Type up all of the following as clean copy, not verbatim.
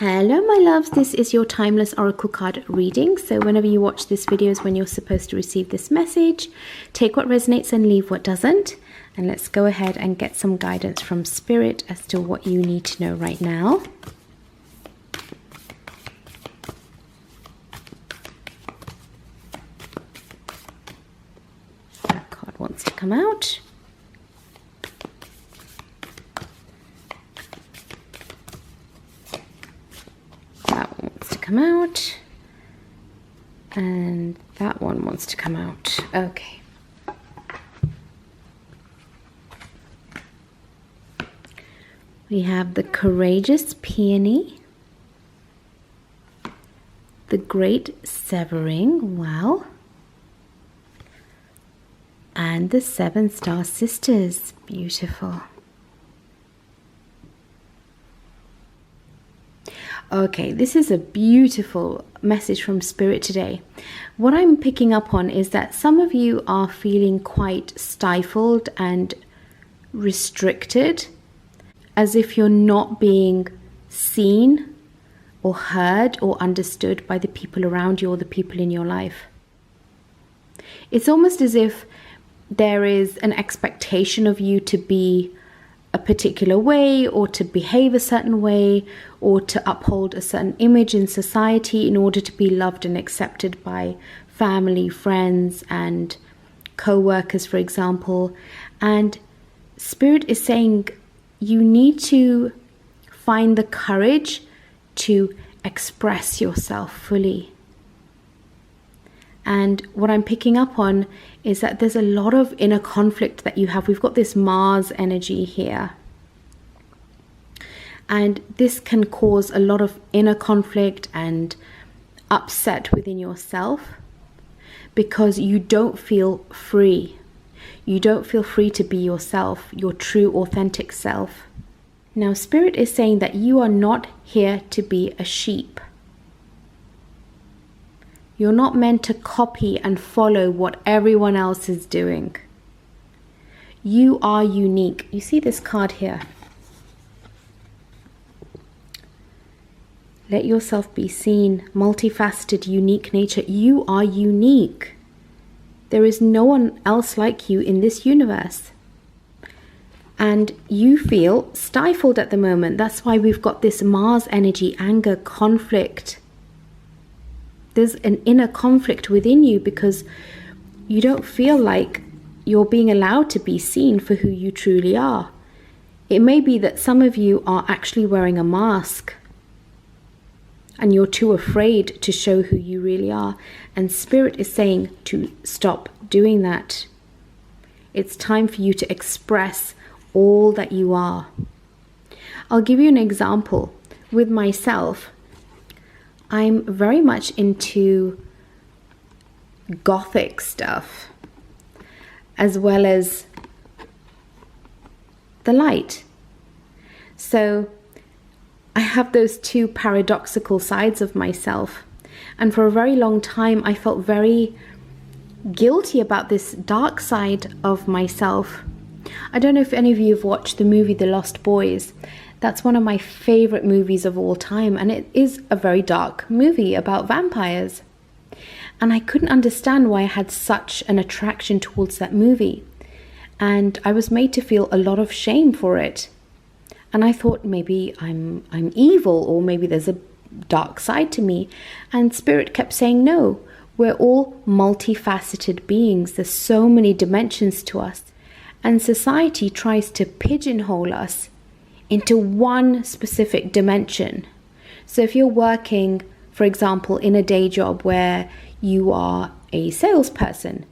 Hello my loves, this is your timeless oracle card reading. So whenever you watch this video is when you're supposed to receive this message. Take what resonates and leave what doesn't. And let's go ahead and get some guidance from Spirit as to what you need to know right now. That card wants to come out. Come out, and that one wants to come out. Okay. We have the courageous peony, the great severing, wow, and the 7-star sisters, beautiful. Okay, this is a beautiful message from Spirit today. What I'm picking up on is that some of you are feeling quite stifled and restricted, as if you're not being seen or heard or understood by the people around you or the people in your life. It's almost as if there is an expectation of you to be a particular way, or to behave a certain way, or to uphold a certain image in society in order to be loved and accepted by family, friends, and co-workers, for example. And Spirit is saying you need to find the courage to express yourself fully. And what I'm picking up on is that there's a lot of inner conflict that you have. We've got this Mars energy here. And this can cause a lot of inner conflict and upset within yourself because you don't feel free. You don't feel free to be yourself, your true, authentic self. Now, Spirit is saying that you are not here to be a sheep. You're not meant to copy and follow what everyone else is doing. You are unique. You see this card here. Let yourself be seen. Multifaceted, unique nature. You are unique. There is no one else like you in this universe. And you feel stifled at the moment. That's why we've got this Mars energy, anger, conflict. There's an inner conflict within you because you don't feel like you're being allowed to be seen for who you truly are. It may be that some of you are actually wearing a mask and you're too afraid to show who you really are. And Spirit is saying to stop doing that. It's time for you to express all that you are. I'll give you an example. With myself, I'm very much into gothic stuff, as well as the light. So I have those two paradoxical sides of myself. And for a very long time, I felt very guilty about this dark side of myself. I don't know if any of you have watched the movie The Lost Boys. That's one of my favorite movies of all time, and it is a very dark movie about vampires. And I couldn't understand why I had such an attraction towards that movie. And I was made to feel a lot of shame for it. And I thought maybe I'm evil, or maybe there's a dark side to me. And Spirit kept saying, no, we're all multifaceted beings. There's so many dimensions to us. And society tries to pigeonhole us into one specific dimension. So if you're working, for example, in a day job where you are a salesperson,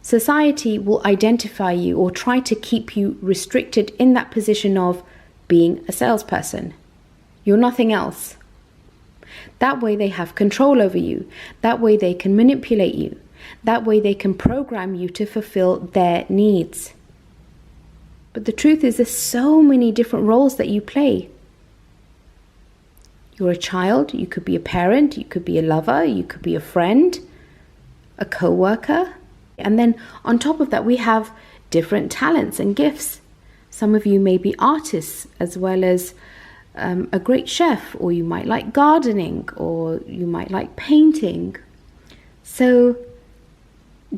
society will identify you or try to keep you restricted in that position of being a salesperson. You're nothing else. That way they have control over you. That way they can manipulate you. That way they can program you to fulfill their needs. But the truth is, there's so many different roles that you play. You're a child, you could be a parent, you could be a lover, you could be a friend, a co-worker. And then on top of that, we have different talents and gifts. Some of you may be artists as well as a great chef, or you might like gardening, or you might like painting. So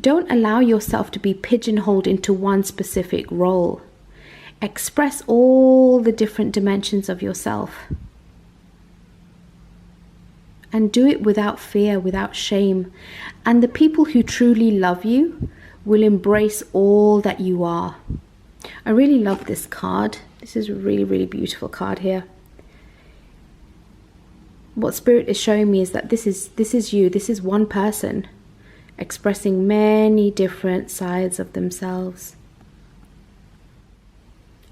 don't allow yourself to be pigeonholed into one specific role. Express all the different dimensions of yourself. And do it without fear, without shame. And the people who truly love you will embrace all that you are. I really love this card. This is a really, really beautiful card here. What Spirit is showing me is that this is you. This is one person expressing many different sides of themselves.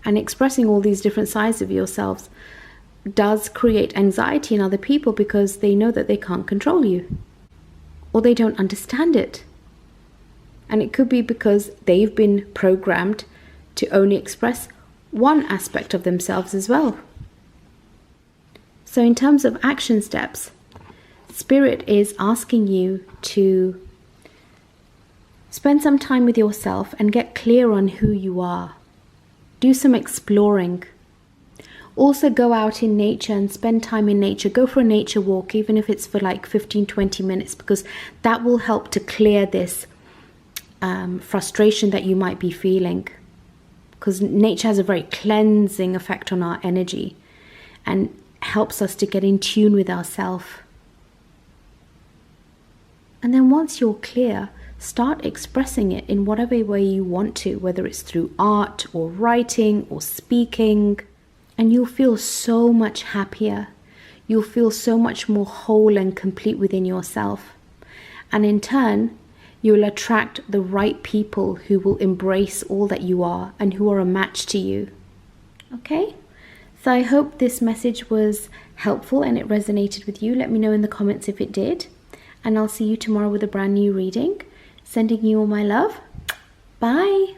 And expressing all these different sides of yourselves does create anxiety in other people, because they know that they can't control you, or they don't understand it. And it could be because they've been programmed to only express one aspect of themselves as well. So in terms of action steps, Spirit is asking you to spend some time with yourself and get clear on who you are. Do some exploring. Also go out in nature and spend time in nature. Go for a nature walk, even if it's for like 15-20 minutes, because that will help to clear this frustration that you might be feeling. Because nature has a very cleansing effect on our energy and helps us to get in tune with ourselves. And then once you're clear, start expressing it in whatever way you want to, whether it's through art or writing or speaking. And you'll feel so much happier. You'll feel so much more whole and complete within yourself. And in turn, you'll attract the right people who will embrace all that you are and who are a match to you. Okay? So I hope this message was helpful and it resonated with you. Let me know in the comments if it did. And I'll see you tomorrow with a brand new reading. Sending you all my love. Bye.